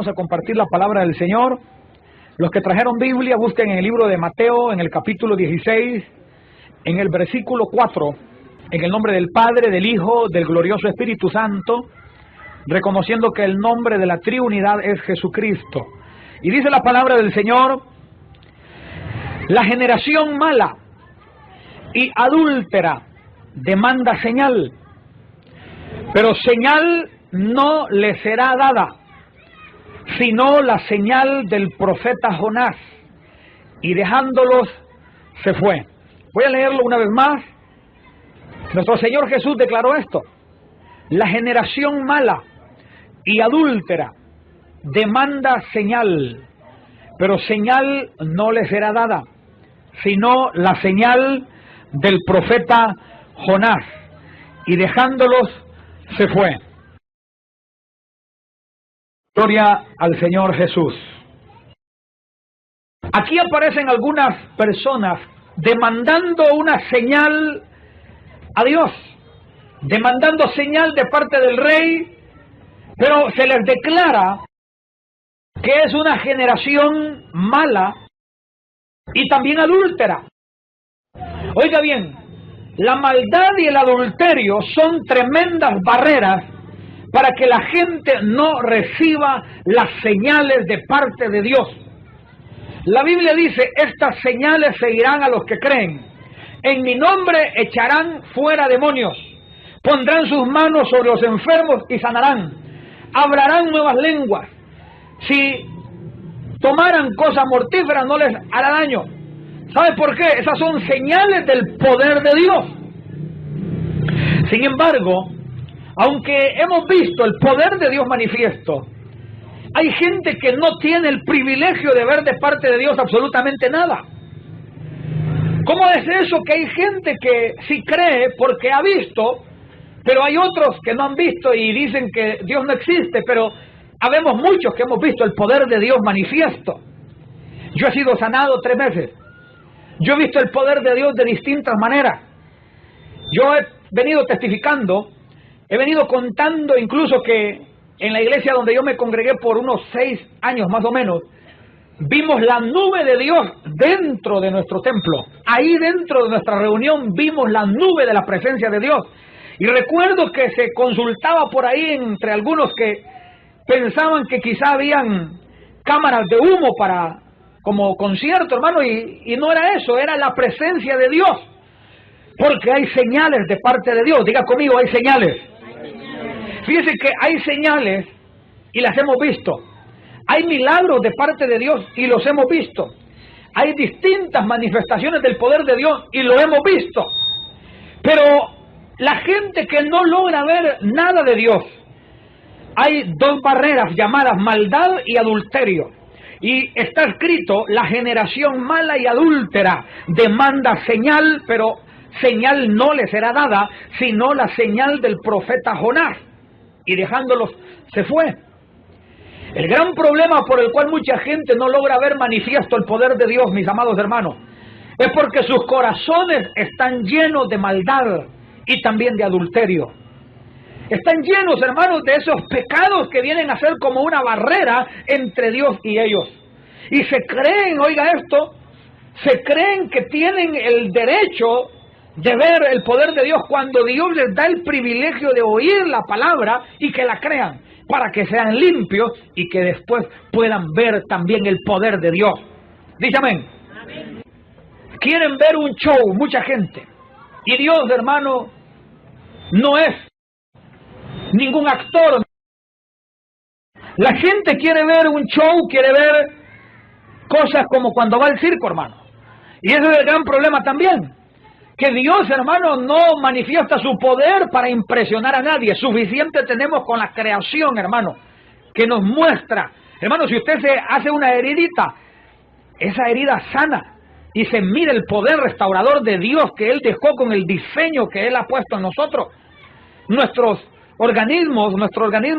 Vamos a compartir la palabra del Señor. Los que trajeron Biblia, busquen en el libro de Mateo, en el capítulo 16, en el versículo 4, en el nombre del Padre, del Hijo, del glorioso Espíritu Santo, reconociendo que el nombre de la triunidad es Jesucristo. Y dice la palabra del Señor: la generación mala y adúltera demanda señal, pero señal no le será dada, sino la señal del profeta Jonás. Y dejándolos, se fue. Voy a leerlo una vez más. Nuestro Señor Jesús declaró esto: la generación mala y adúltera demanda señal, pero señal no le será dada, sino la señal del profeta Jonás. Y dejándolos, se fue. Gloria al Señor Jesús. Aquí aparecen algunas personas demandando una señal a Dios, demandando señal de parte del rey, pero se les declara que es una generación mala y también adúltera. Oiga bien, la maldad y el adulterio son tremendas barreras para que la gente no reciba las señales de parte de Dios. La Biblia dice: estas señales seguirán a los que creen. En mi nombre echarán fuera demonios, pondrán sus manos sobre los enfermos y sanarán, hablarán nuevas lenguas, si tomaran cosas mortíferas no les hará daño. ¿Sabe por qué? Esas son señales del poder de Dios. Sin embargo, aunque hemos visto el poder de Dios manifiesto, hay gente que no tiene el privilegio de ver de parte de Dios absolutamente nada. ¿Cómo es eso que hay gente que sí cree porque ha visto, pero hay otros que no han visto y dicen que Dios no existe? Pero habemos muchos que hemos visto el poder de Dios manifiesto. Yo he sido sanado 3 veces. Yo he visto el poder de Dios de distintas maneras. Yo he venido testificando, he venido contando incluso que en la iglesia donde yo me congregué por unos 6 años más o menos, vimos la nube de Dios dentro de nuestro templo. Ahí dentro de nuestra reunión vimos la nube de la presencia de Dios. Y recuerdo que se consultaba por ahí entre algunos que pensaban que quizá habían cámaras de humo para como concierto, hermano, y no era eso, era la presencia de Dios. Porque hay señales de parte de Dios. Diga conmigo: hay señales. Fíjense que hay señales y las hemos visto. Hay milagros de parte de Dios y los hemos visto. Hay distintas manifestaciones del poder de Dios y lo hemos visto. Pero la gente que no logra ver nada de Dios, hay 2 barreras llamadas maldad y adulterio. Y está escrito: la generación mala y adúltera demanda señal, pero señal no le será dada, sino la señal del profeta Jonás. Y dejándolos, se fue. El gran problema por el cual mucha gente no logra ver manifiesto el poder de Dios, mis amados hermanos, es porque sus corazones están llenos de maldad y también de adulterio. Están llenos, hermanos, de esos pecados que vienen a ser como una barrera entre Dios y ellos. Y se creen, oiga esto, se creen que tienen el derecho de ver el poder de Dios cuando Dios les da el privilegio de oír la palabra y que la crean, para que sean limpios y que después puedan ver también el poder de Dios. Dice amén. Amén. Quieren ver un show, mucha gente. Y Dios, hermano, no es ningún actor. La gente quiere ver un show, quiere ver cosas como cuando va al circo, hermano. Y ese es el gran problema también. Que Dios, hermano, no manifiesta su poder para impresionar a nadie. Suficiente tenemos con la creación, hermano, que nos muestra. Hermano, si usted se hace una heridita, esa herida sana, y se mira el poder restaurador de Dios que Él dejó con el diseño que Él ha puesto en nosotros. Nuestro organismo,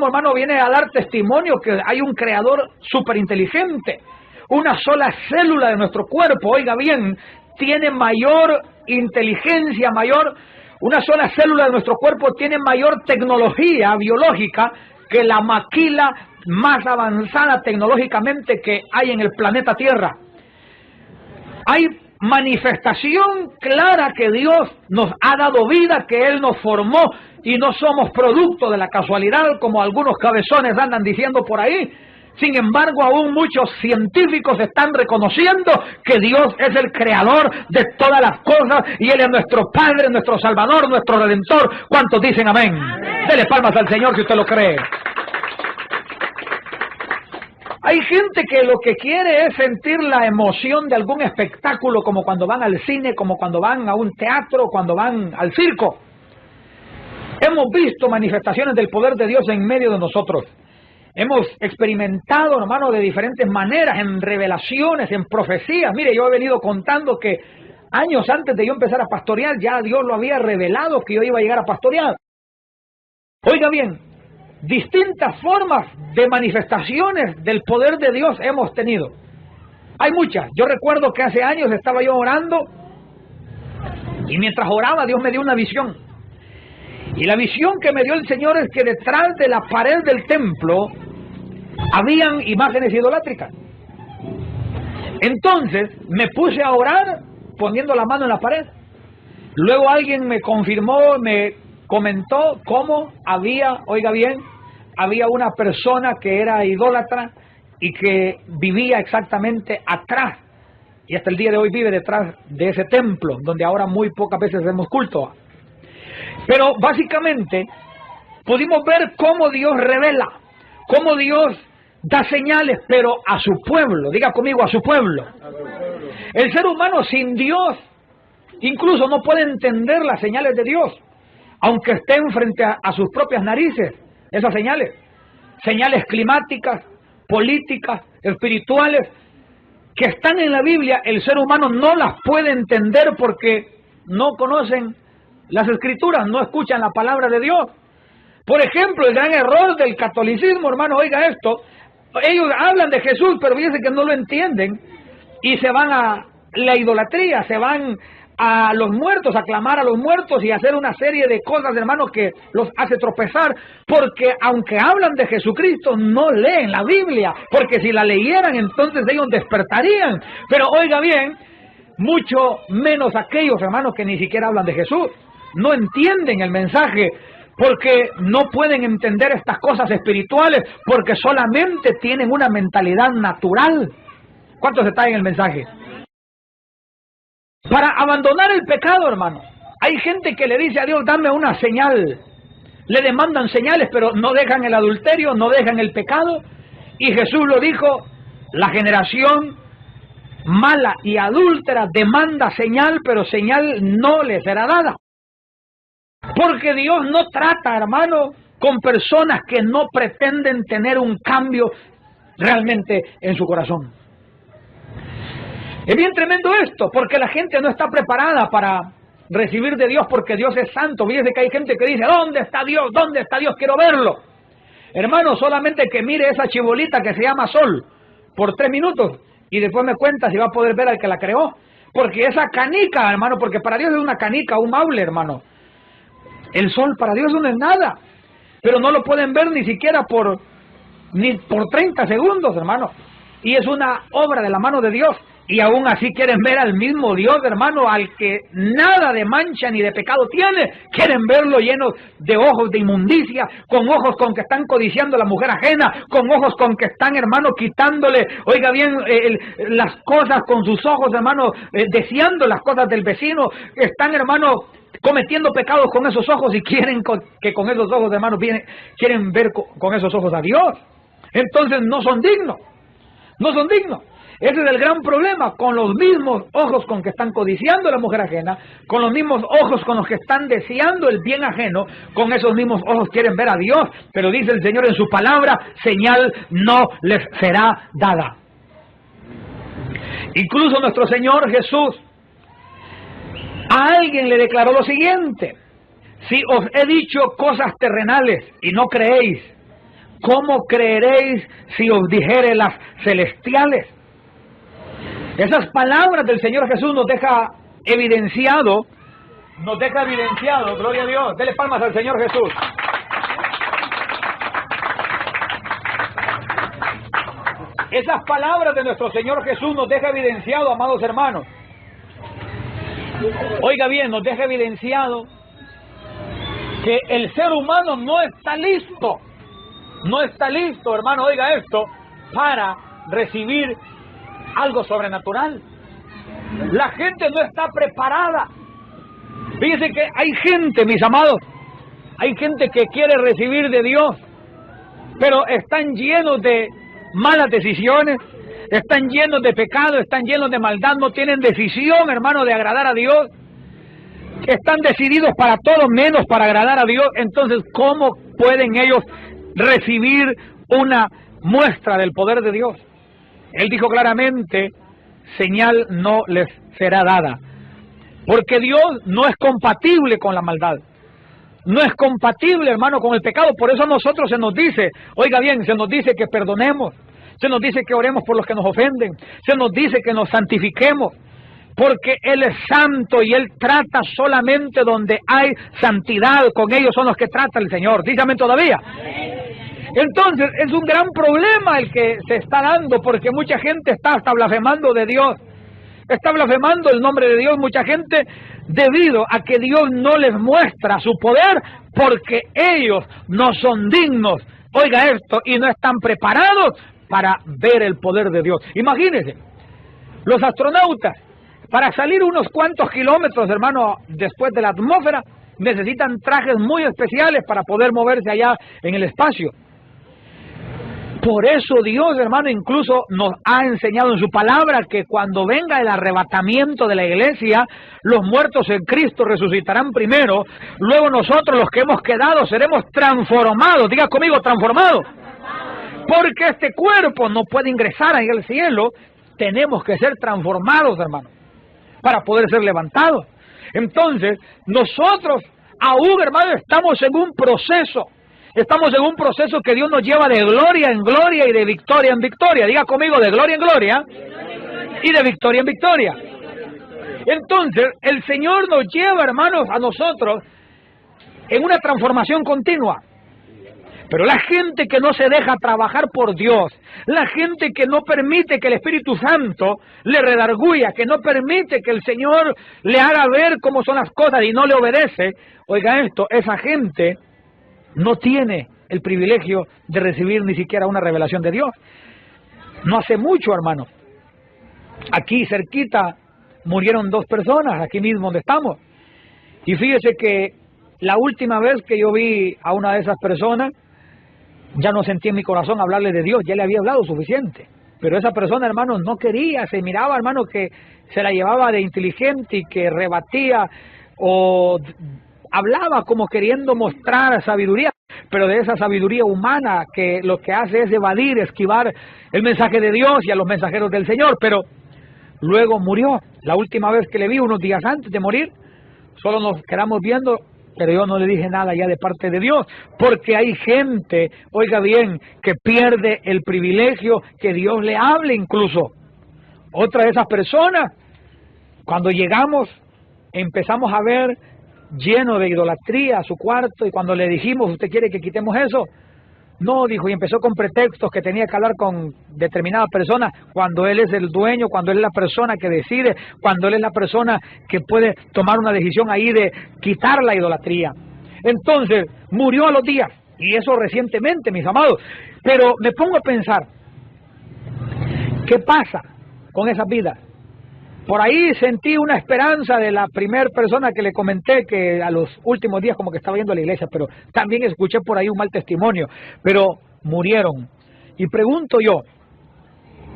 hermano, viene a dar testimonio que hay un creador súper inteligente. Una sola célula de nuestro cuerpo, oiga bien, tiene mayor inteligencia, una sola célula de nuestro cuerpo tiene mayor tecnología biológica que la maquila más avanzada tecnológicamente que hay en el planeta Tierra. Hay manifestación clara que Dios nos ha dado vida, que Él nos formó y no somos producto de la casualidad como algunos cabezones andan diciendo por ahí. Sin embargo, aún muchos científicos están reconociendo que Dios es el creador de todas las cosas y Él es nuestro Padre, nuestro Salvador, nuestro Redentor. ¿Cuántos dicen amén? Dele palmas al Señor si usted lo cree. Hay gente que lo que quiere es sentir la emoción de algún espectáculo, como cuando van al cine, como cuando van a un teatro, cuando van al circo. Hemos visto manifestaciones del poder de Dios en medio de nosotros. Hemos experimentado, hermano, de diferentes maneras, en revelaciones, en profecías. Mire, yo he venido contando que años antes de yo empezar a pastorear, ya Dios lo había revelado que yo iba a llegar a pastorear. Oiga bien, distintas formas de manifestaciones del poder de Dios hemos tenido. Hay muchas. Yo recuerdo que hace años estaba yo orando y mientras oraba Dios me dio una visión. Y la visión que me dio el Señor es que detrás de la pared del templo habían imágenes idolátricas. Entonces me puse a orar poniendo la mano en la pared. Luego alguien me confirmó, me comentó cómo había, oiga bien, había una persona que era idólatra y que vivía exactamente atrás. Y hasta el día de hoy vive detrás de ese templo, donde ahora muy pocas veces hacemos culto. Pero básicamente pudimos ver cómo Dios revela, cómo Dios da señales, pero a su pueblo. Diga conmigo, a su pueblo. El ser humano sin Dios incluso no puede entender las señales de Dios, aunque estén frente a sus propias narices. Esas señales, señales climáticas, políticas, espirituales, que están en la Biblia, el ser humano no las puede entender porque no conocen las escrituras, no escuchan la palabra de Dios. Por ejemplo, el gran error del catolicismo, hermano, oiga esto, ellos hablan de Jesús, pero fíjense que no lo entienden y se van a la idolatría, se van a los muertos, a clamar a los muertos y a hacer una serie de cosas, hermano, que los hace tropezar, porque aunque hablan de Jesucristo, no leen la Biblia, porque si la leyeran, entonces ellos despertarían. Pero oiga bien, mucho menos aquellos, hermanos, que ni siquiera hablan de Jesús, no entienden el mensaje, porque no pueden entender estas cosas espirituales, porque solamente tienen una mentalidad natural. ¿Cuántos están en el mensaje? Para abandonar el pecado, hermano, hay gente que le dice a Dios, dame una señal. Le demandan señales, pero no dejan el adulterio, no dejan el pecado. Y Jesús lo dijo, la generación mala y adúltera demanda señal, pero señal no le será dada. Porque Dios no trata, hermano, con personas que no pretenden tener un cambio realmente en su corazón. Es bien tremendo esto, porque la gente no está preparada para recibir de Dios, porque Dios es santo. Fíjese que hay gente que dice, ¿dónde está Dios? ¿Dónde está Dios? Quiero verlo. Hermano, solamente que mire esa chibolita que se llama Sol por 3 minutos y después me cuenta si va a poder ver al que la creó. Porque esa canica, hermano, porque para Dios es una canica, un maule, hermano. El sol para Dios no es nada, pero no lo pueden ver ni siquiera ni por 30 segundos, hermano. Y es una obra de la mano de Dios. Y aún así quieren ver al mismo Dios, hermano, al que nada de mancha ni de pecado tiene. Quieren verlo lleno de ojos de inmundicia, con ojos con que están codiciando a la mujer ajena, con ojos con que están, hermano, quitándole, oiga bien, las cosas con sus ojos, hermano, deseando las cosas del vecino. Están, hermano, cometiendo pecados con esos ojos y quieren que con esos ojos, hermano, quieren ver con esos ojos a Dios. Entonces no son dignos, no son dignos. Ese es el gran problema, con los mismos ojos con que están codiciando a la mujer ajena, con los mismos ojos con los que están deseando el bien ajeno, con esos mismos ojos quieren ver a Dios, pero dice el Señor en su palabra, señal no les será dada. Incluso nuestro Señor Jesús a alguien le declaró lo siguiente, si os he dicho cosas terrenales y no creéis, ¿cómo creeréis si os dijere las celestiales? Esas palabras del Señor Jesús nos deja evidenciado, gloria a Dios, dele palmas al Señor Jesús. Esas palabras de nuestro Señor Jesús nos deja evidenciado, amados hermanos. Oiga bien, nos deja evidenciado que el ser humano no está listo, hermano, oiga esto, para recibir algo sobrenatural. La gente no está preparada. Fíjense que hay gente, mis amados, hay gente que quiere recibir de Dios, pero están llenos de malas decisiones, están llenos de pecado, están llenos de maldad, no tienen decisión, hermano, de agradar a Dios. Están decididos para todo menos para agradar a Dios. Entonces, ¿cómo pueden ellos recibir una muestra del poder de Dios? Él dijo claramente, señal no les será dada, porque Dios no es compatible con la maldad, no es compatible, hermano, con el pecado. Por eso a nosotros se nos dice, oiga bien, se nos dice que perdonemos, se nos dice que oremos por los que nos ofenden, se nos dice que nos santifiquemos, porque Él es santo y Él trata solamente donde hay santidad. Con ellos son los que trata el Señor. Dígame todavía. Entonces es un gran problema el que se está dando, porque mucha gente está hasta blasfemando de Dios, está blasfemando el nombre de Dios, mucha gente, debido a que Dios no les muestra su poder, porque ellos no son dignos, oiga esto, y no están preparados para ver el poder de Dios. Imagínense, los astronautas, para salir unos cuantos kilómetros, hermano, después de la atmósfera, necesitan trajes muy especiales para poder moverse allá en el espacio. Por eso Dios, hermano, incluso nos ha enseñado en su palabra que cuando venga el arrebatamiento de la iglesia, los muertos en Cristo resucitarán primero, luego nosotros los que hemos quedado seremos transformados. Diga conmigo, transformados. Porque este cuerpo no puede ingresar en el cielo, tenemos que ser transformados, hermano, para poder ser levantados. Entonces, nosotros aún, hermano, estamos en un proceso. Estamos en un proceso que Dios nos lleva de gloria en gloria y de victoria en victoria. Diga conmigo, de gloria en gloria y de victoria en victoria. Entonces, el Señor nos lleva, hermanos, a nosotros en una transformación continua. Pero la gente que no se deja trabajar por Dios, la gente que no permite que el Espíritu Santo le redarguya, que no permite que el Señor le haga ver cómo son las cosas y no le obedece, oiga esto, esa gente no tiene el privilegio de recibir ni siquiera una revelación de Dios. No hace mucho, hermano, aquí cerquita murieron 2 personas, aquí mismo donde estamos. Y fíjese que la última vez que yo vi a una de esas personas, ya no sentí en mi corazón hablarle de Dios, ya le había hablado suficiente. Pero esa persona, hermano, no quería, se miraba, hermano, que se la llevaba de inteligente y que rebatía o hablaba como queriendo mostrar sabiduría, pero de esa sabiduría humana que lo que hace es evadir, esquivar el mensaje de Dios y a los mensajeros del Señor. Pero luego murió. La última vez que le vi, unos días antes de morir, solo nos quedamos viendo, pero yo no le dije nada ya de parte de Dios, porque hay gente, oiga bien, que pierde el privilegio que Dios le hable incluso. Otra de esas personas, cuando llegamos, empezamos a ver lleno de idolatría su cuarto, y cuando le dijimos, ¿usted quiere que quitemos eso? No, dijo, y empezó con pretextos que tenía que hablar con determinada persona, cuando él es el dueño, cuando él es la persona que decide, cuando él es la persona que puede tomar una decisión ahí de quitar la idolatría. Entonces, murió a los días, y eso recientemente, mis amados. Pero me pongo a pensar, ¿qué pasa con esas vidas? Por ahí sentí una esperanza de la primera persona que le comenté que a los últimos días como que estaba yendo a la iglesia, pero también escuché por ahí un mal testimonio, pero murieron. Y pregunto yo,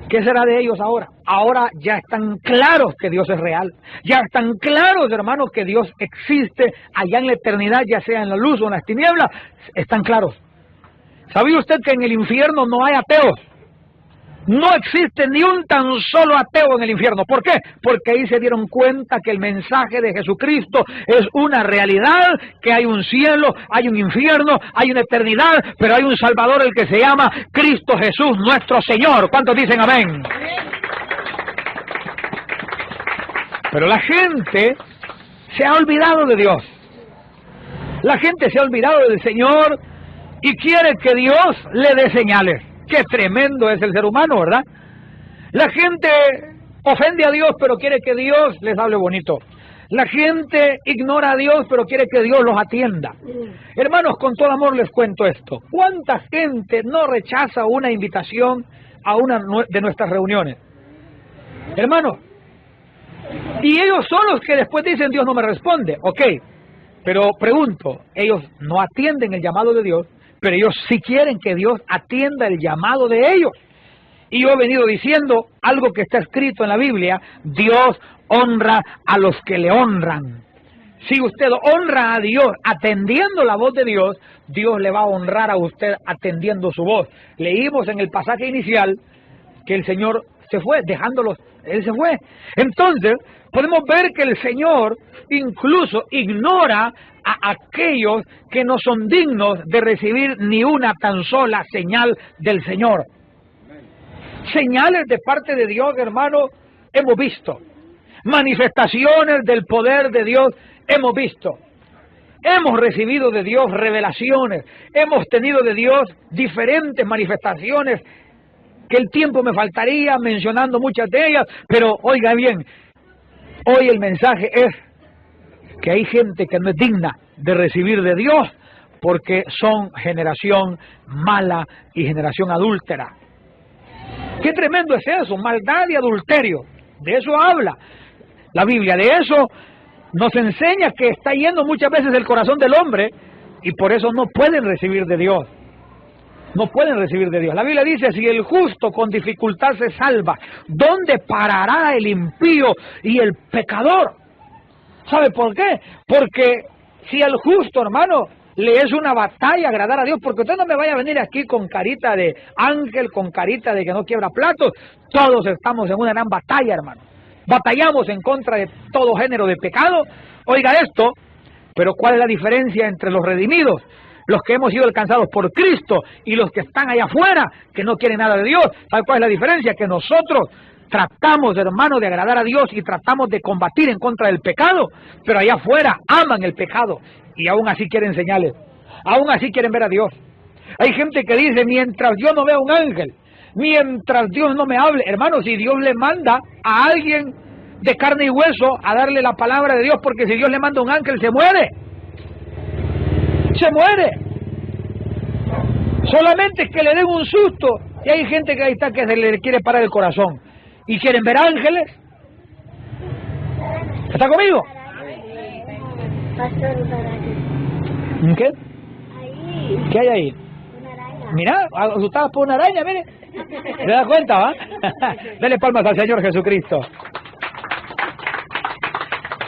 ¿qué será de ellos ahora? Ahora ya están claros que Dios es real, ya están claros, hermanos, que Dios existe allá en la eternidad, ya sea en la luz o en las tinieblas, están claros. ¿Sabía usted que en el infierno no hay ateos? No existe ni un tan solo ateo en el infierno. ¿Por qué? Porque ahí se dieron cuenta que el mensaje de Jesucristo es una realidad, que hay un cielo, hay un infierno, hay una eternidad, pero hay un Salvador, el que se llama Cristo Jesús, nuestro Señor. ¿Cuántos dicen amén? Pero la gente se ha olvidado de Dios. La gente se ha olvidado del Señor y quiere que Dios le dé señales. Qué tremendo es el ser humano, ¿verdad? La gente ofende a Dios, pero quiere que Dios les hable bonito. La gente ignora a Dios, pero quiere que Dios los atienda. Hermanos, con todo amor les cuento esto. ¿Cuánta gente no rechaza una invitación a una de nuestras reuniones? Hermanos, y ellos son los que después dicen, Dios no me responde. Ok, pero pregunto, ellos no atienden el llamado de Dios, pero ellos sí quieren que Dios atienda el llamado de ellos. Y yo he venido diciendo algo que está escrito en la Biblia: Dios honra a los que le honran. Si usted honra a Dios atendiendo la voz de Dios, Dios le va a honrar a usted atendiendo su voz. Leímos en el pasaje inicial que el Señor se fue, dejándolos, Él se fue. Entonces, podemos ver que el Señor incluso ignora a aquellos que no son dignos de recibir ni una tan sola señal del Señor. Señales de parte de Dios, hermano, hemos visto. Manifestaciones del poder de Dios hemos visto. Hemos recibido de Dios revelaciones. Hemos tenido de Dios diferentes manifestaciones que el tiempo me faltaría mencionando muchas de ellas, pero oiga bien, hoy el mensaje es que hay gente que no es digna de recibir de Dios porque son generación mala y generación adúltera. Qué tremendo es eso, maldad y adulterio. De eso habla la Biblia, de eso nos enseña que está yendo muchas veces el corazón del hombre y por eso no pueden recibir de Dios. No pueden recibir de Dios. La Biblia dice, si el justo con dificultad se salva, ¿dónde parará el impío y el pecador? ¿Sabe por qué? Porque si al justo, hermano, le es una batalla agradar a Dios, porque usted no me vaya a venir aquí con carita de ángel, con carita de que no quiebra platos. Todos estamos en una gran batalla, hermano. Batallamos en contra de todo género de pecado. Oiga esto, pero ¿cuál es la diferencia entre los redimidos, los que hemos sido alcanzados por Cristo, y los que están allá afuera, que no quieren nada de Dios? ¿Sabe cuál es la diferencia? Que nosotros tratamos, hermano, de agradar a Dios y tratamos de combatir en contra del pecado, pero allá afuera aman el pecado y aún así quieren señales, aún así quieren ver a Dios. Hay gente que dice, mientras yo no vea un ángel, mientras Dios no me hable, hermano, si Dios le manda a alguien de carne y hueso a darle la palabra de Dios, porque si Dios le manda un ángel se muere. Se muere. Solamente que le den un susto. Y hay gente que ahí está que se le quiere parar el corazón y quieren ver ángeles. ¿Está conmigo? ¿Qué? ¿Qué hay ahí? Mira, asustadas por una araña, mire. ¿Se da cuenta, va? Dele palmas al Señor Jesucristo.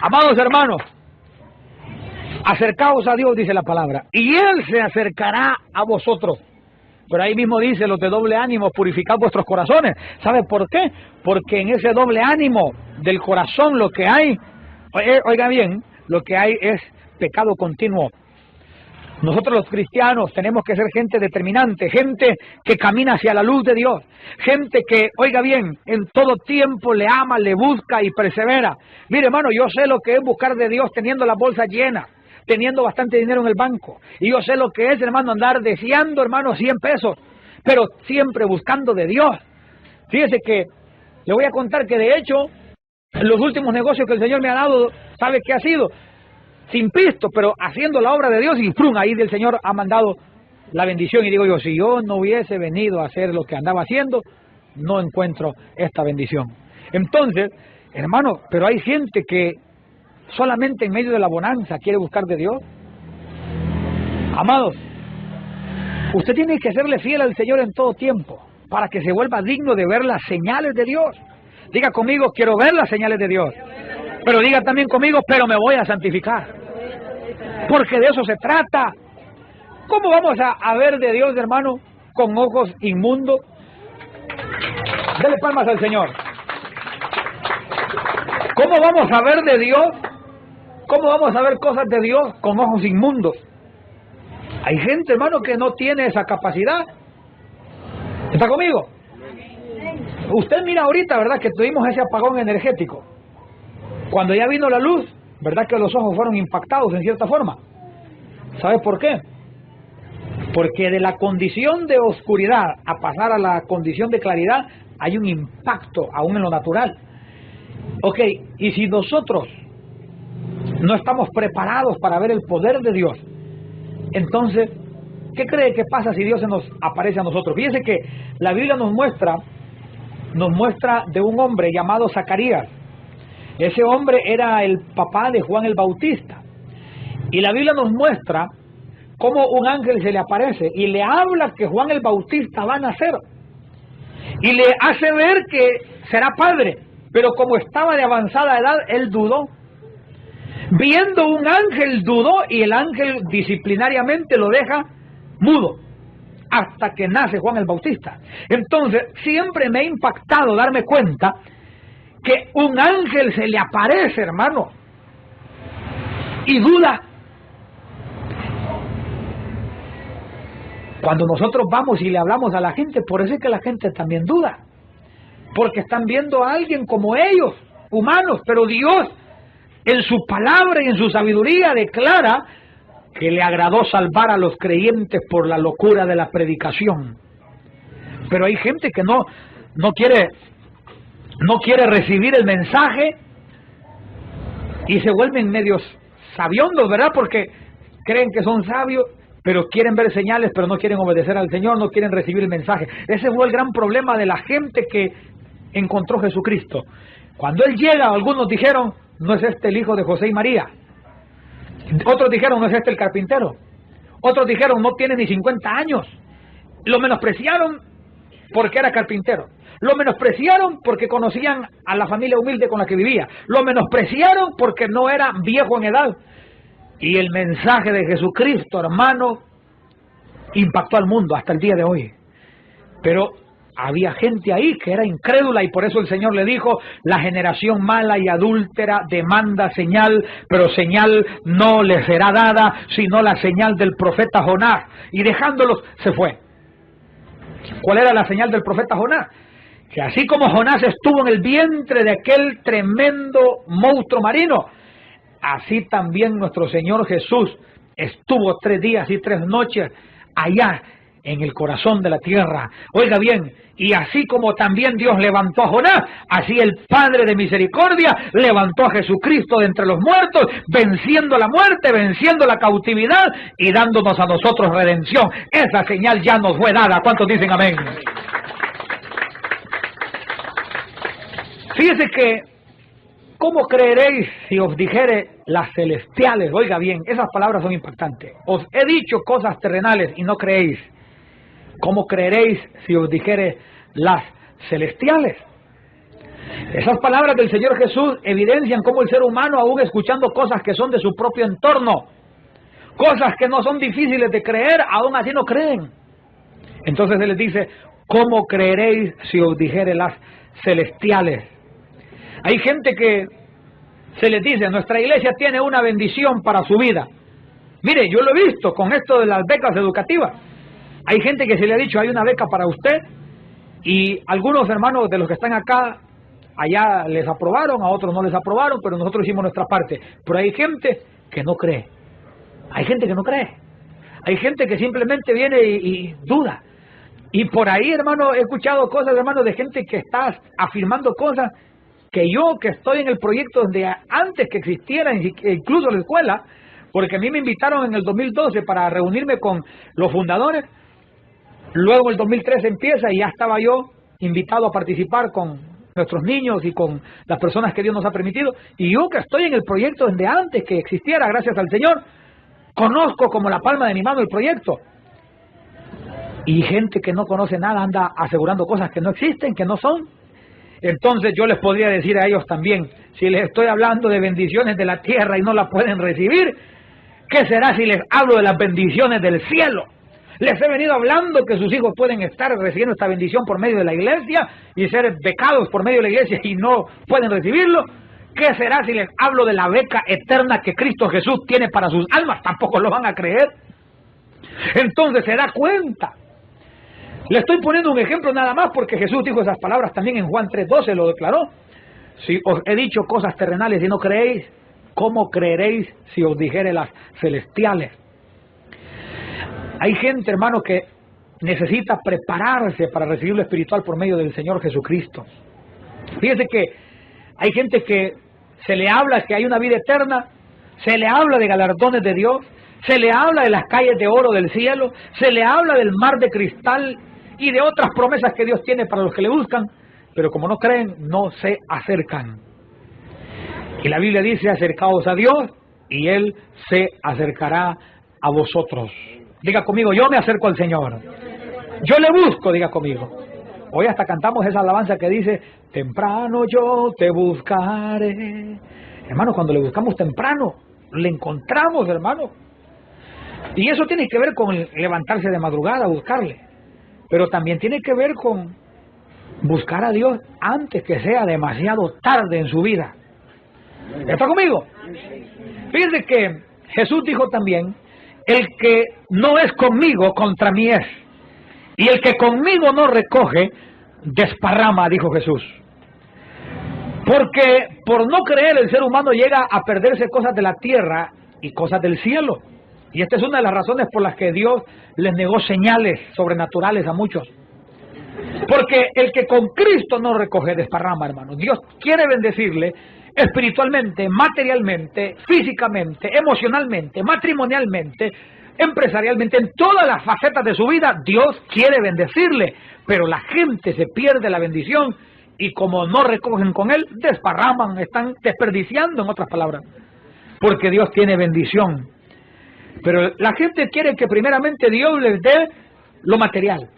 Amados hermanos, acercaos a Dios, dice la palabra, y Él se acercará a vosotros. Pero ahí mismo dice, los de doble ánimo, purificad vuestros corazones. ¿Sabe por qué? Porque en ese doble ánimo del corazón lo que hay, oiga bien, lo que hay es pecado continuo. Nosotros los cristianos tenemos que ser gente determinante, gente que camina hacia la luz de Dios, gente que, oiga bien, en todo tiempo le ama, le busca y persevera. Mire, hermano, yo sé lo que es buscar de Dios teniendo las bolsas llenas, teniendo bastante dinero en el banco. Y yo sé lo que es, hermano, andar deseando, hermano, 100 pesos, pero siempre buscando de Dios. Fíjese que le voy a contar que de hecho, los últimos negocios que el Señor me ha dado, ¿sabe qué ha sido? Sin pisto, pero haciendo la obra de Dios, y ¡prum! Ahí del Señor ha mandado la bendición. Y digo yo, si yo no hubiese venido a hacer lo que andaba haciendo, no encuentro esta bendición. Entonces, hermano, pero hay gente que solamente en medio de la bonanza quiere buscar de Dios. Amados, usted tiene que serle fiel al Señor en todo tiempo, para que se vuelva digno de ver las señales de Dios. Diga conmigo, quiero ver las señales de Dios. Pero diga también conmigo, pero me voy a santificar. Porque de eso se trata. ¿Cómo vamos a ver de Dios, hermano, con ojos inmundos? Dele palmas al Señor. ¿Cómo vamos a ver de Dios? ¿Cómo vamos a ver cosas de Dios con ojos inmundos? Hay gente, hermano, que no tiene esa capacidad. ¿Está conmigo? Usted mira ahorita, ¿verdad?, que tuvimos ese apagón energético. Cuando ya vino la luz, ¿verdad que los ojos fueron impactados en cierta forma? ¿Sabe por qué? Porque de la condición de oscuridad a pasar a la condición de claridad hay un impacto aún en lo natural. Ok, y si nosotros no estamos preparados para ver el poder de Dios, entonces, ¿qué cree que pasa si Dios se nos aparece a nosotros? Fíjense que la Biblia nos muestra de un hombre llamado Zacarías. Ese hombre era el papá de Juan el Bautista. Y la Biblia nos muestra cómo un ángel se le aparece y le habla que Juan el Bautista va a nacer. Y le hace ver que será padre. Pero como estaba de avanzada edad, él dudó. Viendo un ángel dudó y el ángel disciplinariamente lo deja mudo hasta que nace Juan el Bautista. Entonces, siempre me ha impactado darme cuenta que un ángel se le aparece, hermano, y duda. Cuando nosotros vamos y le hablamos a la gente, por eso es que la gente también duda, porque están viendo a alguien como ellos, humanos, pero Dios en su palabra y en su sabiduría declara que le agradó salvar a los creyentes por la locura de la predicación. Pero hay gente que no quiere recibir el mensaje y se vuelven medios sabiondos, ¿verdad? Porque creen que son sabios, pero quieren ver señales, pero no quieren obedecer al Señor, no quieren recibir el mensaje. Ese fue el gran problema de la gente que encontró Jesucristo. Cuando Él llega, algunos dijeron, no es este el hijo de José y María. Otros dijeron, no es este el carpintero. Otros dijeron, no tiene ni 50 años. Lo menospreciaron porque era carpintero. Lo menospreciaron porque conocían a la familia humilde con la que vivía. Lo menospreciaron porque no era viejo en edad. Y el mensaje de Jesucristo, hermano, impactó al mundo hasta el día de hoy. Pero había gente ahí que era incrédula y por eso el Señor le dijo, la generación mala y adúltera demanda señal, pero señal no le será dada, sino la señal del profeta Jonás. Y dejándolos, se fue. ¿Cuál era la señal del profeta Jonás? Que así como Jonás estuvo en el vientre de aquel tremendo monstruo marino, así también nuestro Señor Jesús estuvo 3 días y 3 noches allá en el corazón de la tierra. Oiga bien, y así como también Dios levantó a Jonás, así el Padre de misericordia levantó a Jesucristo de entre los muertos, venciendo la muerte, venciendo la cautividad y dándonos a nosotros redención. Esa señal ya nos fue dada. ¿Cuántos dicen amén? Fíjese que, ¿cómo creeréis si os dijere las celestiales? Oiga bien, esas palabras son impactantes. Os he dicho cosas terrenales y no creéis. ¿Cómo creeréis si os dijere las celestiales? Esas palabras del Señor Jesús evidencian cómo el ser humano, aún escuchando cosas que son de su propio entorno, cosas que no son difíciles de creer, aún así no creen. Entonces Él les dice, ¿cómo creeréis si os dijere las celestiales? Hay gente que se les dice, nuestra iglesia tiene una bendición para su vida. Mire, yo lo he visto con esto de las becas educativas. Hay gente que se le ha dicho, hay una beca para usted, y algunos hermanos de los que están acá, allá les aprobaron, a otros no les aprobaron, pero nosotros hicimos nuestra parte. Pero hay gente que no cree. Hay gente que no cree. Hay gente que simplemente viene y duda. Y por ahí, hermano, he escuchado cosas, hermano, de gente que está afirmando cosas que yo, que estoy en el proyecto donde antes que existiera incluso la escuela, porque a mí me invitaron en el 2012 para reunirme con los fundadores. Luego el 2013 empieza y ya estaba yo invitado a participar con nuestros niños y con las personas que Dios nos ha permitido. Y yo, que estoy en el proyecto desde antes que existiera, gracias al Señor, conozco como la palma de mi mano el proyecto. Y gente que no conoce nada anda asegurando cosas que no existen, que no son. Entonces yo les podría decir a ellos también, si les estoy hablando de bendiciones de la tierra y no las pueden recibir, ¿qué será si les hablo de las bendiciones del cielo? Les he venido hablando que sus hijos pueden estar recibiendo esta bendición por medio de la iglesia y ser becados por medio de la iglesia y no pueden recibirlo. ¿Qué será si les hablo de la beca eterna que Cristo Jesús tiene para sus almas? Tampoco lo van a creer. Entonces se da cuenta. Le estoy poniendo un ejemplo nada más porque Jesús dijo esas palabras también en Juan 3:12, lo declaró. Si os he dicho cosas terrenales y no creéis, ¿cómo creeréis si os dijere las celestiales? Hay gente, hermano, que necesita prepararse para recibir lo espiritual por medio del Señor Jesucristo. Fíjese que hay gente que se le habla que hay una vida eterna, se le habla de galardones de Dios, se le habla de las calles de oro del cielo, se le habla del mar de cristal y de otras promesas que Dios tiene para los que le buscan, pero como no creen, no se acercan. Y la Biblia dice, acercaos a Dios y Él se acercará a vosotros. Diga conmigo, yo me acerco al Señor. Yo le busco, diga conmigo. Hoy hasta cantamos esa alabanza que dice, temprano yo te buscaré. Hermano, cuando le buscamos temprano, le encontramos, hermano. Y eso tiene que ver con levantarse de madrugada a buscarle. Pero también tiene que ver con buscar a Dios antes que sea demasiado tarde en su vida. ¿Está conmigo? Fíjense que Jesús dijo también, el que no es conmigo, contra mí es. Y el que conmigo no recoge, desparrama, dijo Jesús. Porque por no creer el ser humano llega a perderse cosas de la tierra y cosas del cielo. Y esta es una de las razones por las que Dios les negó señales sobrenaturales a muchos. Porque el que con Cristo no recoge, desparrama, hermano. Dios quiere bendecirle espiritualmente, materialmente, físicamente, emocionalmente, matrimonialmente, empresarialmente, en todas las facetas de su vida. Dios quiere bendecirle, pero la gente se pierde la bendición y como no recogen con Él, desparraman, están desperdiciando, en otras palabras, porque Dios tiene bendición. Pero la gente quiere que primeramente Dios les dé lo material,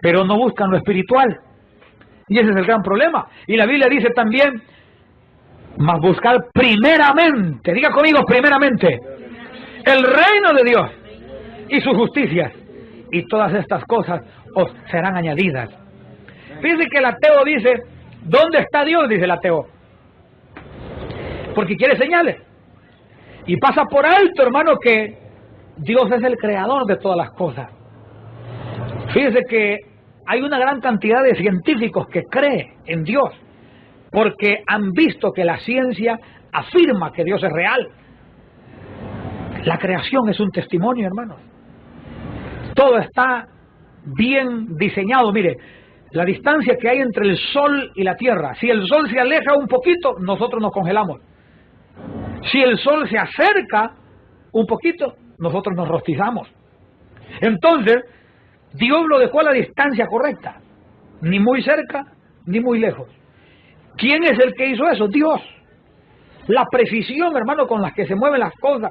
pero no buscan lo espiritual. Y ese es el gran problema. Y la Biblia dice también, mas buscar primeramente, diga conmigo, primeramente, el reino de Dios y su justicia, y todas estas cosas os serán añadidas. Fíjense que el ateo dice, ¿dónde está Dios? Dice el ateo, porque quiere señales. Y pasa por alto, hermano, que Dios es el creador de todas las cosas. Fíjense que hay una gran cantidad de científicos que creen en Dios, porque han visto que la ciencia afirma que Dios es real. La creación es un testimonio, hermanos. Todo está bien diseñado. Mire, la distancia que hay entre el sol y la tierra. Si el sol se aleja un poquito, nosotros nos congelamos. Si el sol se acerca un poquito, nosotros nos rostizamos. Entonces, Dios lo dejó a la distancia correcta. Ni muy cerca, ni muy lejos. ¿Quién es el que hizo eso? Dios. La precisión, hermano, con la que se mueven las cosas.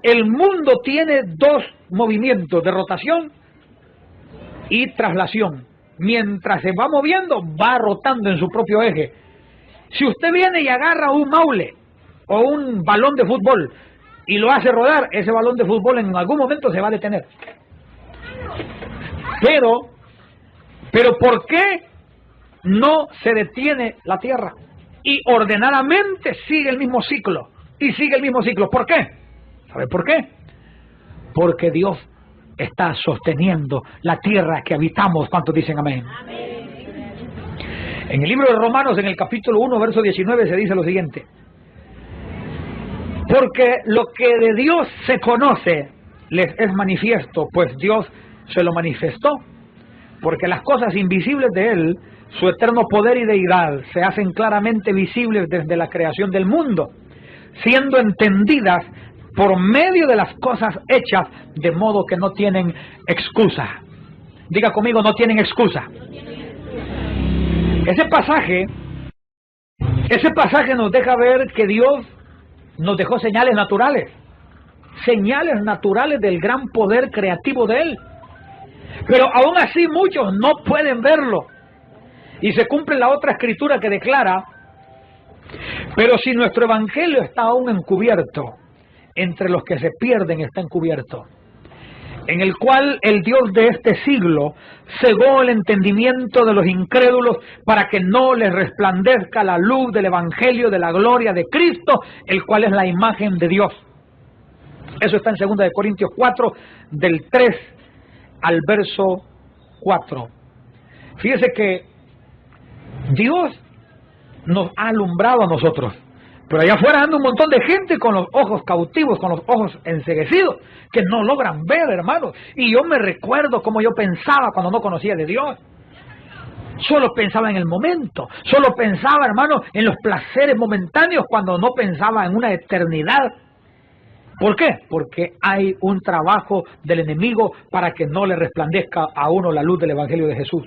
El mundo tiene dos movimientos de rotación y traslación. Mientras se va moviendo, va rotando en su propio eje. Si usted viene y agarra un maule o un balón de fútbol y lo hace rodar, ese balón de fútbol en algún momento se va a detener. Pero ¿por qué no se detiene la Tierra? Y ordenadamente sigue el mismo ciclo. Y sigue el mismo ciclo. ¿Por qué? ¿Sabe por qué? Porque Dios está sosteniendo la tierra que habitamos. ¿Cuántos dicen amén? Amén. En el libro de Romanos, en el capítulo 1, verso 19, se dice lo siguiente. Porque lo que de Dios se conoce les es manifiesto, pues Dios se lo manifestó. Porque las cosas invisibles de Él, su eterno poder y deidad, se hacen claramente visibles desde la creación del mundo, siendo entendidas por medio de las cosas hechas, de modo que no tienen excusa. Diga conmigo, no tienen excusa. Ese pasaje nos deja ver que Dios nos dejó señales naturales del gran poder creativo de Él. Pero aún así muchos no pueden verlo. Y se cumple la otra escritura que declara, pero si nuestro evangelio está aún encubierto, entre los que se pierden está encubierto, en el cual el Dios de este siglo cegó el entendimiento de los incrédulos para que no les resplandezca la luz del evangelio de la gloria de Cristo, el cual es la imagen de Dios. Eso está en 2 de Corintios 4, del 3 al verso 4. Fíjese que Dios nos ha alumbrado a nosotros, Pero allá afuera anda un montón de gente con los ojos cautivos, con los ojos enceguecidos, que no logran ver, hermanos. Y yo me recuerdo cómo yo pensaba cuando no conocía de Dios. Solo pensaba en el momento, solo pensaba, hermano, en los placeres momentáneos cuando no pensaba en una eternidad. ¿Por qué? Porque hay un trabajo del enemigo para que no le resplandezca a uno la luz del Evangelio de Jesús.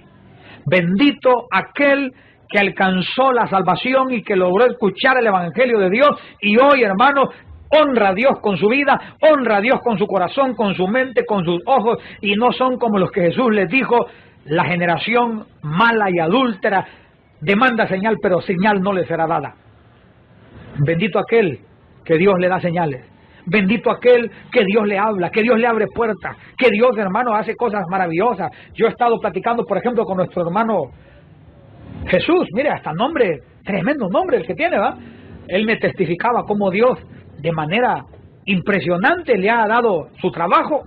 Bendito aquel que alcanzó la salvación y que logró escuchar el Evangelio de Dios y hoy, hermano, honra a Dios con su vida, honra a Dios con su corazón, con su mente, con sus ojos, y no son como los que Jesús les dijo: la generación mala y adúltera demanda señal, pero señal no le será dada. Bendito aquel que Dios le da señales. Bendito aquel que Dios le habla, que Dios le abre puertas, que Dios, hermano, hace cosas maravillosas. Yo he estado platicando, por ejemplo, con nuestro hermano Jesús. Mire, hasta nombre, tremendo nombre el que tiene, ¿va? Él me testificaba cómo Dios, de manera impresionante, le ha dado su trabajo.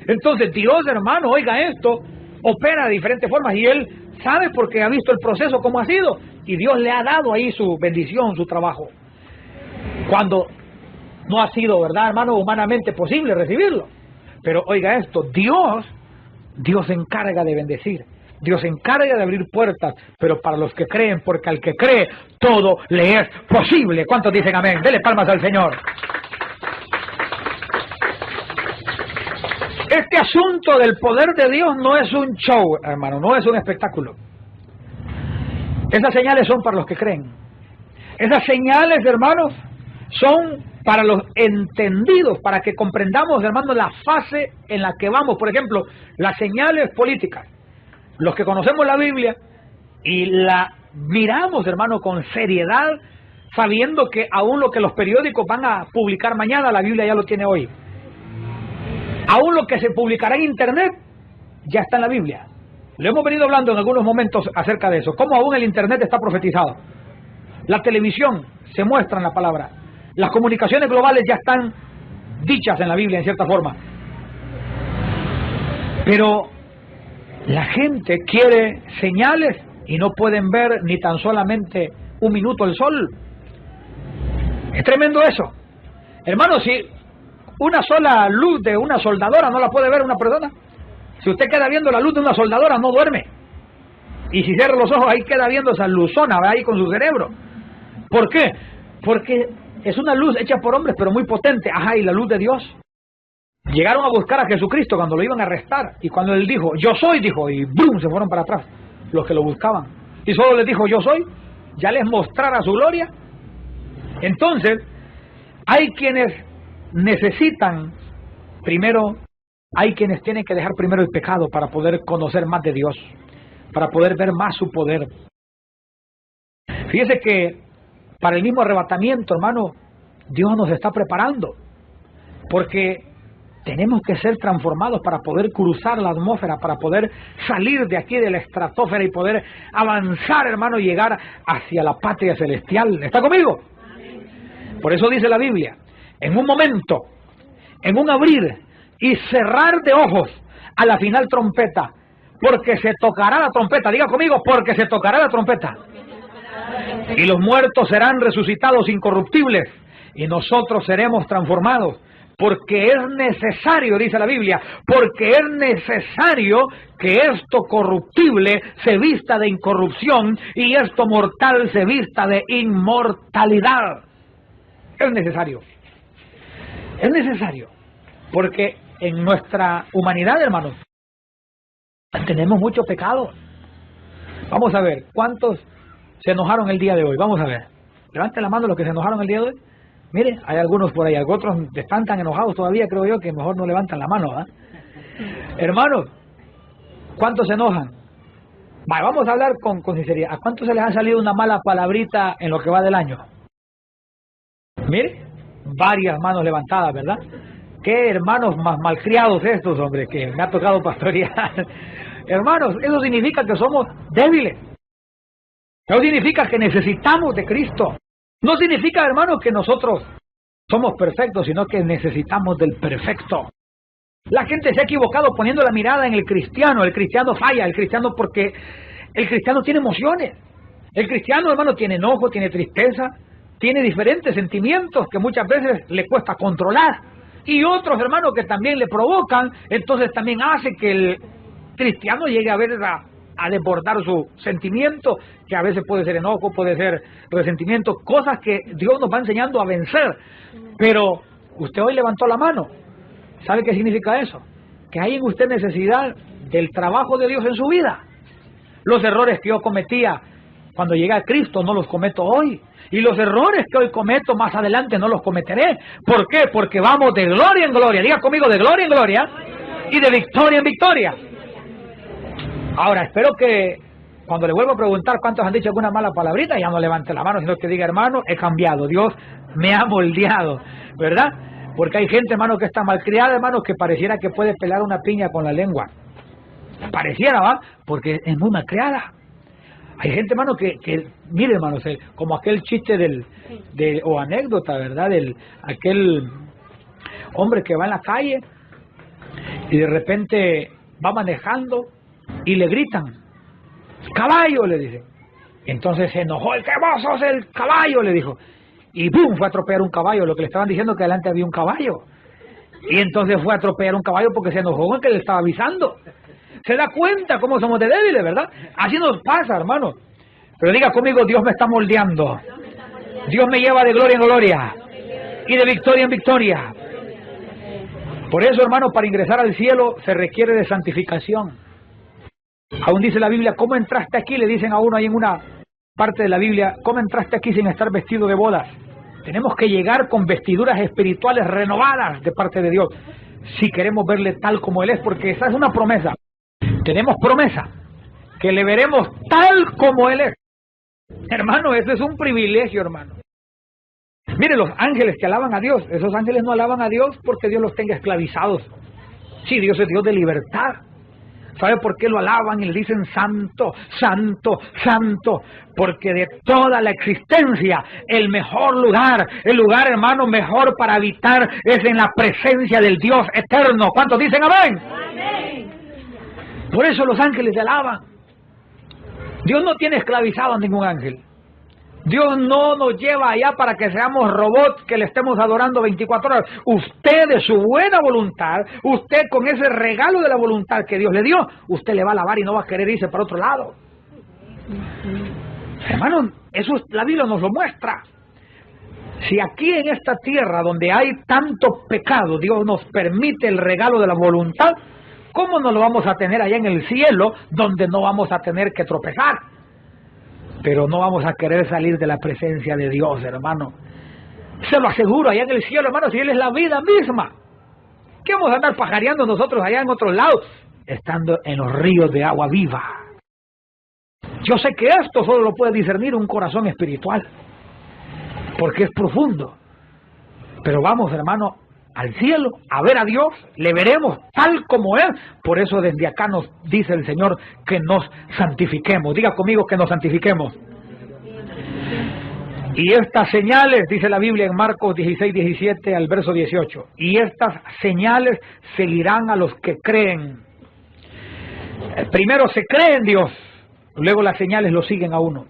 Entonces, Dios, hermano, oiga esto, opera de diferentes formas y él sabe porque ha visto el proceso cómo ha sido y Dios le ha dado ahí su bendición, su trabajo. Cuando no ha sido, ¿verdad, hermano?, humanamente posible recibirlo. Pero oiga esto, Dios se encarga de bendecir. Dios se encarga de abrir puertas, pero para los que creen, porque al que cree, todo le es posible. ¿Cuántos dicen amén? Dele palmas al Señor. Este asunto del poder de Dios no es un show, hermano, no es un espectáculo. Esas señales son para los que creen. Esas señales, hermanos, son para los entendidos, para que comprendamos, hermano, la fase en la que vamos. Por ejemplo, las señales políticas. Los que conocemos la Biblia y la miramos, hermano, con seriedad, sabiendo que aún lo que los periódicos van a publicar mañana, la Biblia ya lo tiene hoy. Aún lo que se publicará en Internet ya está en la Biblia. Lo hemos venido hablando en algunos momentos acerca de eso. Cómo aún el Internet está profetizado. La televisión se muestra en la palabra. Las comunicaciones globales ya están dichas en la Biblia en cierta forma. Pero la gente quiere señales y no pueden ver ni tan solamente un minuto el sol. Es tremendo eso. Hermano, si una sola luz de una soldadora no la puede ver una persona, si usted queda viendo la luz de una soldadora no duerme. Y si cierra los ojos ahí queda viendo esa luzona, va ahí con su cerebro. ¿Por qué? Porque es una luz hecha por hombres pero muy potente. Ajá, y la luz de Dios. Llegaron a buscar a Jesucristo cuando lo iban a arrestar y cuando él dijo, yo soy, dijo, y ¡brum!, se fueron para atrás los que lo buscaban. Y solo les dijo, yo soy, ya les mostrara su gloria. Entonces, hay quienes necesitan primero, hay quienes tienen que dejar primero el pecado para poder conocer más de Dios, para poder ver más su poder. Fíjese que para el mismo arrebatamiento, hermano, Dios nos está preparando, porque tenemos que ser transformados para poder cruzar la atmósfera, para poder salir de aquí de la estratosfera y poder avanzar, hermano, y llegar hacia la patria celestial. ¿Está conmigo? Por eso dice la Biblia, en un momento, en un abrir y cerrar de ojos, a la final trompeta, porque se tocará la trompeta. Diga conmigo, porque se tocará la trompeta. Y los muertos serán resucitados incorruptibles, y nosotros seremos transformados. Porque es necesario, dice la Biblia, porque es necesario que esto corruptible se vista de incorrupción y esto mortal se vista de inmortalidad. Es necesario. Es necesario. Porque en nuestra humanidad, hermanos, tenemos mucho pecado. Vamos a ver, ¿cuántos se enojaron el día de hoy? Vamos a ver. Levanten la mano los que se enojaron el día de hoy. Mire, hay algunos por ahí, otros están tan enojados todavía, creo yo, que mejor no levantan la mano, ¿eh? Hermanos, ¿cuántos se enojan? Vamos a hablar con sinceridad. ¿A cuántos se les ha salido una mala palabrita en lo que va del año? Mire, varias manos levantadas, ¿verdad? Qué hermanos más malcriados estos, hombre, que me ha tocado pastorear. Hermanos, eso significa que somos débiles. Eso significa que necesitamos de Cristo. No significa, hermano, que nosotros somos perfectos, sino que necesitamos del perfecto. La gente se ha equivocado poniendo la mirada en el cristiano. El cristiano falla, el cristiano porque el cristiano tiene emociones. El cristiano, hermano, tiene enojo, tiene tristeza, tiene diferentes sentimientos que muchas veces le cuesta controlar. Y otros, hermanos, que también le provocan, entonces también hace que el cristiano llegue a ver a desbordar su sentimiento, que a veces puede ser enojo, puede ser resentimiento, cosas que Dios nos va enseñando a vencer. Pero usted hoy levantó la mano. ¿Sabe qué significa eso? Que hay en usted necesidad del trabajo de Dios en su vida. Los errores que yo cometía cuando llegué a Cristo no los cometo hoy. Y los errores que hoy cometo más adelante no los cometeré. ¿Por qué? Porque vamos de gloria en gloria. Diga conmigo, de gloria en gloria y de victoria en victoria. Ahora, espero que cuando le vuelvo a preguntar cuántos han dicho alguna mala palabrita, ya no levante la mano, sino que diga, hermano, he cambiado. Dios me ha moldeado, ¿verdad? Porque hay gente, hermano, que está malcriada, hermano, que pareciera que puede pelar una piña con la lengua. Pareciera, ¿va? Porque es muy malcriada. Hay gente, hermano, que mire, hermano, como aquel chiste o anécdota, ¿verdad? Aquel hombre que va en la calle y de repente va manejando y le gritan, ¡caballo!, le dice. Entonces se enojó, ¡el que vos sos el caballo!, le dijo. Y ¡pum!, fue a atropellar un caballo. Lo que le estaban diciendo que adelante había un caballo. Y entonces fue a atropellar un caballo porque se enojó con el que le estaba avisando. Se da cuenta cómo somos de débiles, ¿verdad? Así nos pasa, hermano. Pero diga conmigo, Dios me está moldeando. Dios me lleva de gloria en gloria y de victoria en victoria. Por eso, hermano, para ingresar al cielo se requiere de santificación. Aún dice la Biblia, ¿cómo entraste aquí? Le dicen a uno ahí en una parte de la Biblia, ¿cómo entraste aquí sin estar vestido de bodas? Tenemos que llegar con vestiduras espirituales renovadas de parte de Dios, si queremos verle tal como Él es, porque esa es una promesa. Tenemos promesa, que le veremos tal como Él es. Hermano, eso es un privilegio, hermano. Mire, los ángeles que alaban a Dios, esos ángeles no alaban a Dios porque Dios los tenga esclavizados. Sí, Dios es Dios de libertad. ¿Sabe por qué lo alaban y le dicen santo, santo, santo? Porque de toda la existencia, el mejor lugar, el lugar, hermano, mejor para habitar es en la presencia del Dios eterno. ¿Cuántos dicen amén? Amén. Por eso los ángeles le alaban. Dios no tiene esclavizado a ningún ángel. Dios no nos lleva allá para que seamos robots que le estemos adorando 24 horas. Usted de su buena voluntad, usted con ese regalo de la voluntad que Dios le dio, usted le va a alabar y no va a querer irse para otro lado. Hermano, eso la Biblia nos lo muestra. Si aquí en esta tierra donde hay tanto pecado, Dios nos permite el regalo de la voluntad, ¿cómo no lo vamos a tener allá en el cielo donde no vamos a tener que tropezar? Pero no vamos a querer salir de la presencia de Dios, hermano. Se lo aseguro, allá en el cielo, hermano, si Él es la vida misma. ¿Qué vamos a andar pajareando nosotros allá en otros lados? Estando en los ríos de agua viva. Yo sé que esto solo lo puede discernir un corazón espiritual, porque es profundo. Pero vamos, hermano, al cielo, a ver a Dios, le veremos tal como es. Por eso desde acá nos dice el Señor que nos santifiquemos. Diga conmigo que nos santifiquemos. Y estas señales, dice la Biblia en Marcos 16, 17 al verso 18, y estas señales seguirán a los que creen. Primero se cree en Dios, luego las señales lo siguen a uno.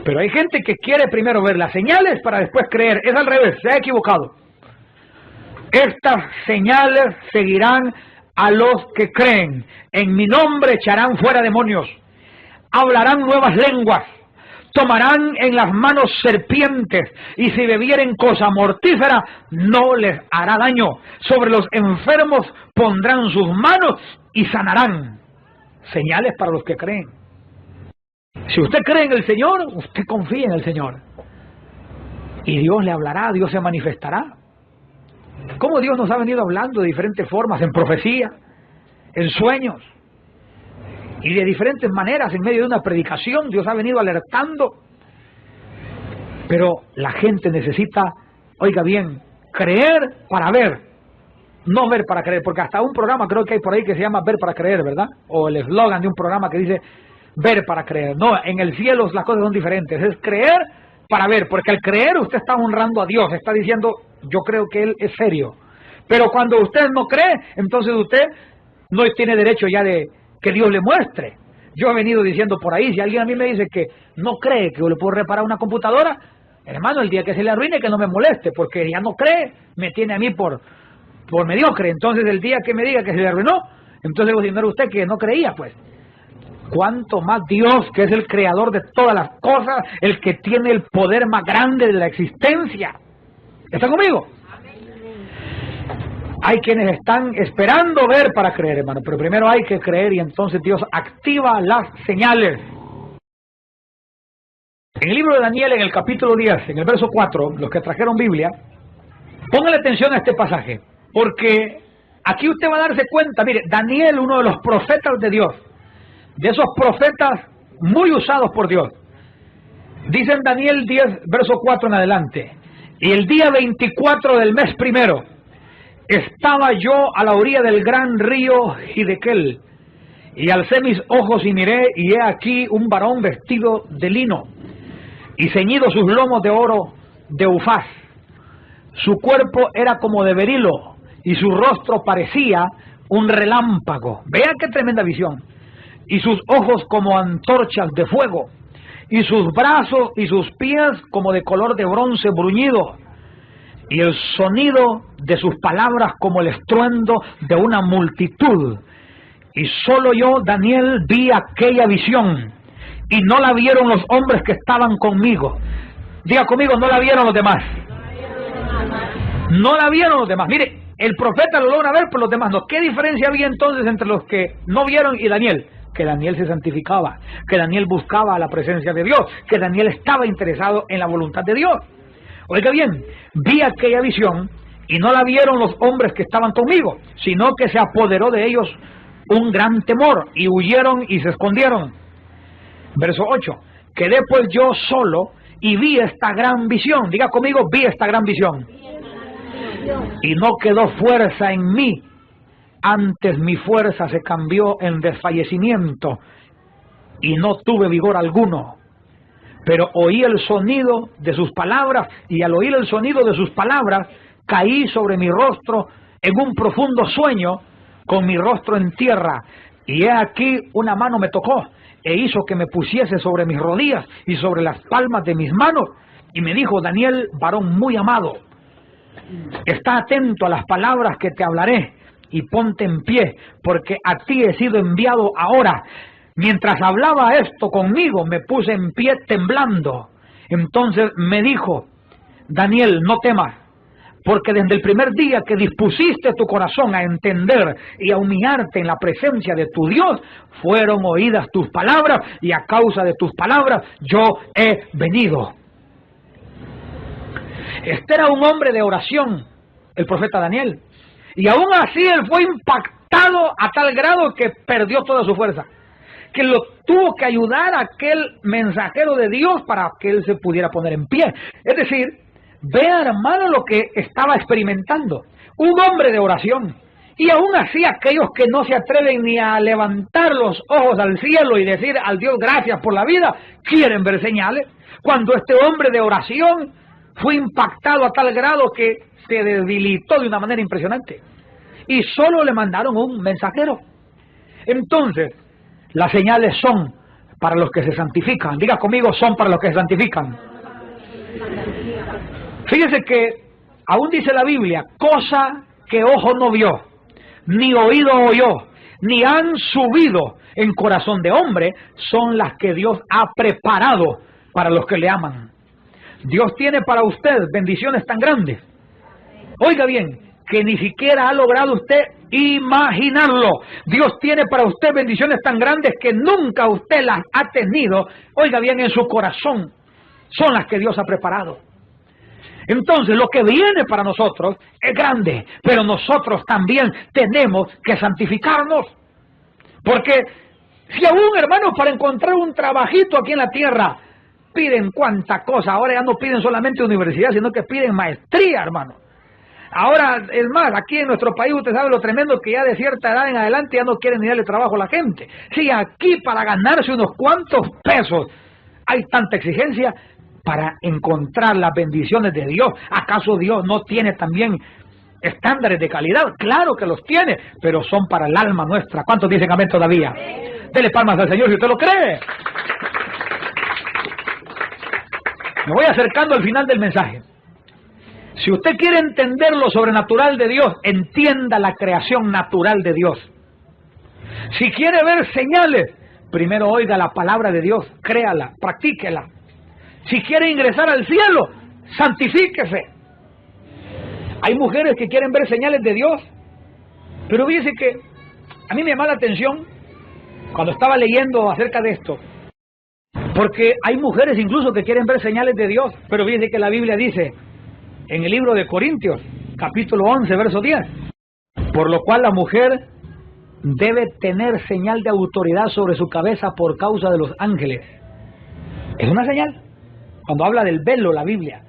Pero hay gente que quiere primero ver las señales para después creer. Es al revés, se ha equivocado. Estas señales seguirán a los que creen. En mi nombre echarán fuera demonios, hablarán nuevas lenguas, tomarán en las manos serpientes, y si bebieren cosa mortífera no les hará daño. Sobre los enfermos pondrán sus manos y sanarán. Señales para los que creen. Si usted cree en el Señor, usted confía en el Señor. Y Dios le hablará, Dios se manifestará. Como Dios nos ha venido hablando de diferentes formas, en profecía, en sueños, y de diferentes maneras, en medio de una predicación, Dios ha venido alertando. Pero la gente necesita, oiga bien, creer para ver, no ver para creer, porque hasta un programa creo que hay por ahí que se llama Ver para Creer, ¿verdad? O el eslogan de un programa que dice Ver para Creer. No, en el cielo las cosas son diferentes, es creer para ver, porque al creer usted está honrando a Dios, está diciendo, yo creo que Él es serio. Pero cuando usted no cree, entonces usted no tiene derecho ya de que Dios le muestre. Yo he venido diciendo por ahí, si alguien a mí me dice que no cree que yo le puedo reparar una computadora, Hermano, el día que se le arruine, que no me moleste, porque ya no cree, me tiene a mí por mediocre. Entonces, el día que me diga que se le arruinó, entonces digo, si no era usted que no creía, pues. Cuanto más Dios, que es el creador de todas las cosas, el que tiene el poder más grande de la existencia. ¿Está conmigo? Hay quienes están esperando ver para creer, hermano, pero primero hay que creer y entonces Dios activa las señales. En el libro de Daniel, en el capítulo 10, en el verso 4, los que trajeron Biblia, pónganle atención a este pasaje, porque aquí usted va a darse cuenta, mire, Daniel, uno de los profetas de Dios, de esos profetas muy usados por Dios, dice en Daniel 10, verso 4 en adelante, y el día 24 del mes primero, estaba yo a la orilla del gran río Hidekel, y alcé mis ojos y miré, y he aquí un varón vestido de lino, y ceñido sus lomos de oro de Ufaz. Su cuerpo era como de berilo, y su rostro parecía un relámpago. Vea qué tremenda visión. Y sus ojos como antorchas de fuego, y sus brazos y sus pies como de color de bronce bruñido, y el sonido de sus palabras como el estruendo de una multitud. Y solo yo, Daniel, vi aquella visión, y no la vieron los hombres que estaban conmigo. Diga conmigo, no la vieron los demás. No la vieron los demás. Mire, el profeta lo logra ver, pero los demás no. ¿Qué diferencia había entonces entre los que no vieron y Daniel? Que Daniel se santificaba, que Daniel buscaba la presencia de Dios, que Daniel estaba interesado en la voluntad de Dios. Oiga bien, vi aquella visión y no la vieron los hombres que estaban conmigo, sino que se apoderó de ellos un gran temor y huyeron y se escondieron. Verso 8, quedé pues yo solo y vi esta gran visión. Diga conmigo, vi esta gran visión. Y no quedó fuerza en mí, antes mi fuerza se cambió en desfallecimiento y no tuve vigor alguno. Pero oí el sonido de sus palabras, y al oír el sonido de sus palabras caí sobre mi rostro en un profundo sueño, con mi rostro en tierra, y he aquí una mano me tocó e hizo que me pusiese sobre mis rodillas y sobre las palmas de mis manos, y me dijo: Daniel, varón muy amado, está atento a las palabras que te hablaré y ponte en pie, porque a ti he sido enviado ahora. Mientras hablaba esto conmigo, me puse en pie temblando. Entonces me dijo: Daniel, no temas, porque desde el primer día que dispusiste tu corazón a entender y a humillarte en la presencia de tu Dios, fueron oídas tus palabras, y a causa de tus palabras yo he venido. Este era un hombre de oración, el profeta Daniel, y aún así él fue impactado a tal grado que perdió toda su fuerza, que lo tuvo que ayudar a aquel mensajero de Dios para que él se pudiera poner en pie. Es decir, vea, hermano, lo que estaba experimentando. Un hombre de oración. Y aún así aquellos que no se atreven ni a levantar los ojos al cielo y decir al Dios gracias por la vida, quieren ver señales. Cuando este hombre de oración fue impactado a tal grado que se debilitó de una manera impresionante. Y solo le mandaron un mensajero. Entonces, las señales son para los que se santifican. Diga conmigo, son para los que se santifican. Fíjese que aún dice la Biblia, cosa que ojo no vio, ni oído oyó, ni han subido en corazón de hombre, son las que Dios ha preparado para los que le aman. Dios tiene para usted bendiciones tan grandes. Oiga bien, que ni siquiera ha logrado usted imaginarlo. Dios tiene para usted bendiciones tan grandes que nunca usted las ha tenido. Oiga bien, en su corazón son las que Dios ha preparado. Entonces, lo que viene para nosotros es grande, pero nosotros también tenemos que santificarnos. Porque si aún, hermanos, para encontrar un trabajito aquí en la tierra piden cuánta cosa, ahora ya no piden solamente universidad, sino que piden maestría, hermano. Ahora, es más, aquí en nuestro país usted sabe lo tremendo que ya de cierta edad en adelante ya no quieren ni darle trabajo a la gente. Si aquí para ganarse unos cuantos pesos hay tanta exigencia para encontrar las bendiciones de Dios, ¿acaso Dios no tiene también estándares de calidad? Claro que los tiene, pero son para el alma nuestra. ¿Cuántos dicen amén todavía? Dele palmas al Señor si usted lo cree. Me voy acercando al final del mensaje. Si usted quiere entender lo sobrenatural de Dios, entienda la creación natural de Dios. Si quiere ver señales, primero oiga la palabra de Dios, créala, practíquela. Si quiere ingresar al cielo, santifíquese. Hay mujeres que quieren ver señales de Dios, pero fíjese que a mí me llama la atención cuando estaba leyendo acerca de esto, porque hay mujeres incluso que quieren ver señales de Dios, pero fíjese que la Biblia dice en el libro de Corintios, capítulo 11, verso 10, por lo cual la mujer debe tener señal de autoridad sobre su cabeza por causa de los ángeles. Es una señal. Cuando habla del velo, la Biblia.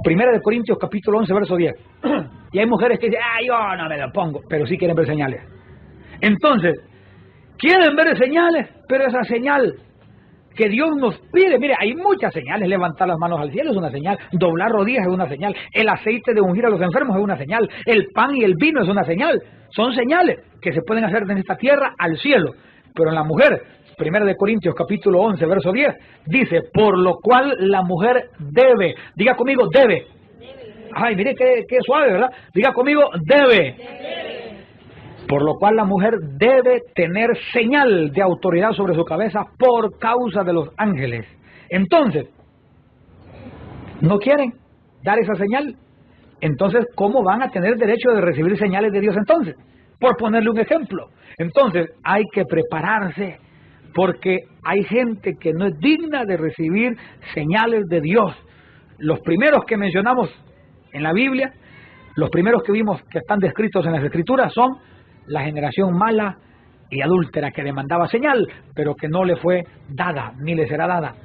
Primera de Corintios, capítulo 11, verso 10. Y hay mujeres que dicen, yo no me lo pongo, pero sí quieren ver señales. Entonces, quieren ver señales, pero esa señal que Dios nos pide, mire, hay muchas señales. Levantar las manos al cielo es una señal, doblar rodillas es una señal, el aceite de ungir a los enfermos es una señal, el pan y el vino es una señal. Son señales que se pueden hacer en esta tierra al cielo. Pero en la mujer, 1 de Corintios capítulo 11, verso 10, dice, por lo cual la mujer debe, diga conmigo, debe. Ay, mire qué suave, ¿verdad? Diga conmigo, debe. Por lo cual la mujer debe tener señal de autoridad sobre su cabeza por causa de los ángeles. Entonces, ¿no quieren dar esa señal? Entonces, ¿cómo van a tener derecho de recibir señales de Dios entonces? Por ponerle un ejemplo. Entonces, hay que prepararse, porque hay gente que no es digna de recibir señales de Dios. Los primeros que mencionamos en la Biblia, los primeros que vimos que están descritos en las Escrituras son la generación mala y adúltera que demandaba señal, pero que no le fue dada, ni le será dada.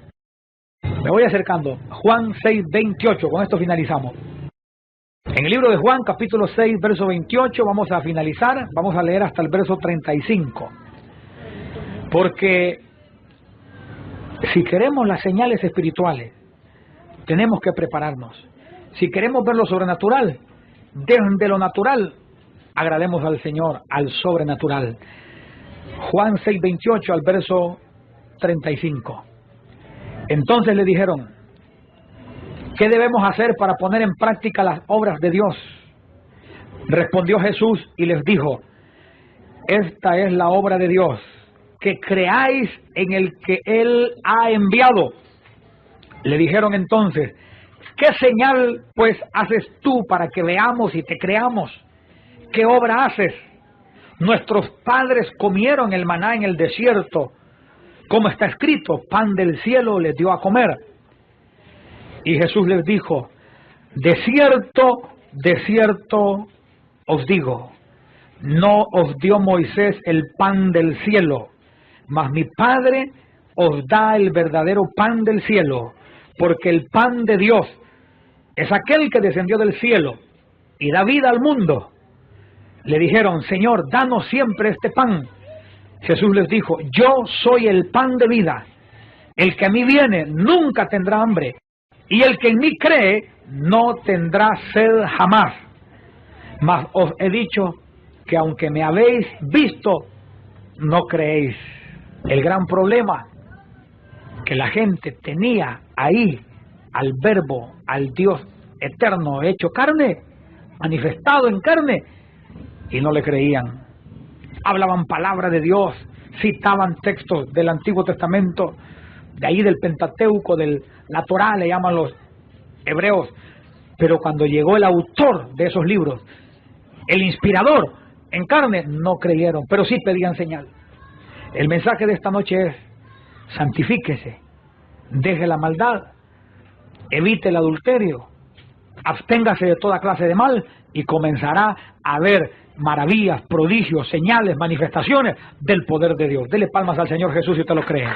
Me voy acercando. Juan 6, 28, con esto finalizamos. En el libro de Juan, capítulo 6, verso 28, vamos a finalizar, vamos a leer hasta el verso 35. Porque si queremos las señales espirituales, tenemos que prepararnos. Si queremos ver lo sobrenatural, desde lo natural, agrademos al Señor, al sobrenatural. Juan 6, 28 al verso 35. Entonces le dijeron, ¿qué debemos hacer para poner en práctica las obras de Dios? Respondió Jesús y les dijo, esta es la obra de Dios, que creáis en el que Él ha enviado. Le dijeron entonces, ¿qué señal pues haces tú para que veamos y te creamos? ¿Qué obra haces? Nuestros padres comieron el maná en el desierto, como está escrito, pan del cielo les dio a comer. Y Jesús les dijo, de cierto os digo, no os dio Moisés el pan del cielo, mas mi Padre os da el verdadero pan del cielo, porque el pan de Dios es aquel que descendió del cielo y da vida al mundo. Le dijeron, Señor, danos siempre este pan. Jesús les dijo, yo soy el pan de vida. El que a mí viene nunca tendrá hambre, y el que en mí cree no tendrá sed jamás. Mas os he dicho que aunque me habéis visto, no creéis. El gran problema que la gente tenía ahí, al Verbo, al Dios eterno hecho carne, manifestado en carne, y no le creían. Hablaban palabra de Dios, citaban textos del Antiguo Testamento, de ahí del Pentateuco, de la Torá, le llaman los hebreos. Pero cuando llegó el autor de esos libros, el inspirador en carne, no creyeron, pero sí pedían señal. El mensaje de esta noche es, santifíquese, deje la maldad, evite el adulterio, absténgase de toda clase de mal y comenzará a ver maravillas, prodigios, señales, manifestaciones del poder de Dios. Dele palmas al Señor Jesús si usted lo cree.